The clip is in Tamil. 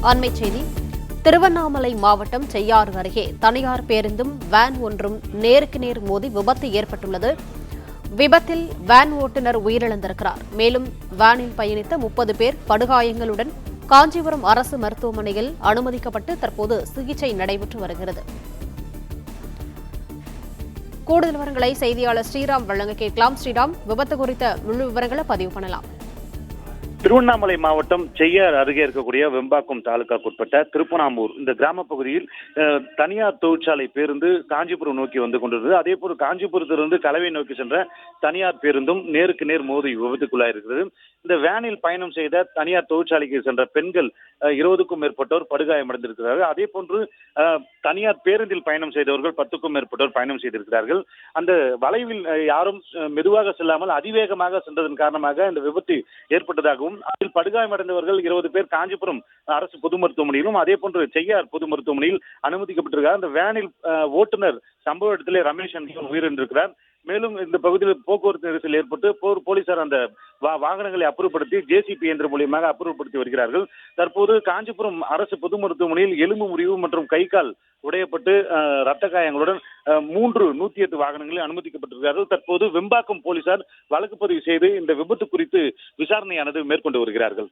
அண்மைச் செய்தி. திருவண்ணாமலை மாவட்டம் செய்யாறு அருகே தனியார் பேருந்தும் வேன் ஒன்றும் நேருக்கு நேர் மோதி விபத்து ஏற்பட்டுள்ளது. விபத்தில் வேன் ஓட்டுநர் உயிரிழந்திருக்கிறார். மேலும் வேனில் பயணித்த 30 பேர் படுகாயங்களுடன் காஞ்சிபுரம் அரசு மருத்துவமனையில் அனுமதிக்கப்பட்டு தற்போது சிகிச்சை நடைபெற்று வருகிறது. கூடுதல் விவரங்களை செய்தியாளர் ஸ்ரீராம் வழங்க கேட்கலாம். ஸ்ரீராம், விபத்து குறித்த முழு விவரங்களை பதிவு பண்ணலாம். திருவண்ணாமலை மாவட்டம் செய்யார் அருகே இருக்கக்கூடிய வெம்பாக்கம் தாலுகாக்குட்பட்ட திருப்பனாம்பூர் இந்த கிராம பகுதியில் தனியார் தொழிற்சாலை பேருந்து காஞ்சிபுரம் நோக்கி வந்து கொண்டிருந்தது. அதே போல் காஞ்சிபுரத்திலிருந்து கலவை நோக்கி சென்ற தனியார் பேருந்தும் நேருக்கு நேர் மோதி விபத்துக்குள்ளாயிருக்கிறது. இந்த வேனில் பயணம் செய்த தனியார் தொழிற்சாலைக்கு சென்ற பெண்கள் 20க்கும் மேற்பட்டோர் படுகாயமடைந்திருக்கிறார்கள். அதே போன்று தனியார் பேருந்தில் பயணம் செய்தவர்கள் 10க்கும் மேற்பட்டோர் பயணம் செய்திருக்கிறார்கள். அந்த வளைவில் யாரும் மெதுவாக செல்லாமல் அதிவேகமாக சென்றதன் காரணமாக இந்த விபத்து ஏற்பட்டதாகவும், அதில் படுகாயமடைந்தவர்கள் 20 பேர் காஞ்சிபுரம் அரசு பொது மருத்துவமனையிலும் அதே போன்று செய்யார் பொது மருத்துவமனையில் அனுமதிக்கப்பட்டிருக்கிறார். இந்த வேனில் ஓட்டுநர் சம்பவ இடத்திலே ரமேஷ் என்பவர் உயிரிழந்திருக்கிறார். மேலும் இந்த பகுதியில் போக்குவரத்து நெரிசல் ஏற்பட்டு போலீசார் அந்த வாகனங்களை அப்புறப்படுத்தி ஜேசிபி இயந்திரம் மூலியமாக அப்புறப்படுத்தி வருகிறார்கள். தற்போது காஞ்சிபுரம் அரசு பொது மருத்துவமனையில் எலும்பு முறிவு மற்றும் கை கால் உடையப்பட்டு ரத்த காயங்களுடன் 108 வாகனங்களில் அனுமதிக்கப்பட்டிருக்கிறார்கள். தற்போது வெம்பாக்கம் போலீசார் வழக்கு பதிவு செய்து இந்த விபத்து குறித்து விசாரணையானது மேற்கொண்டு வருகிறார்கள்.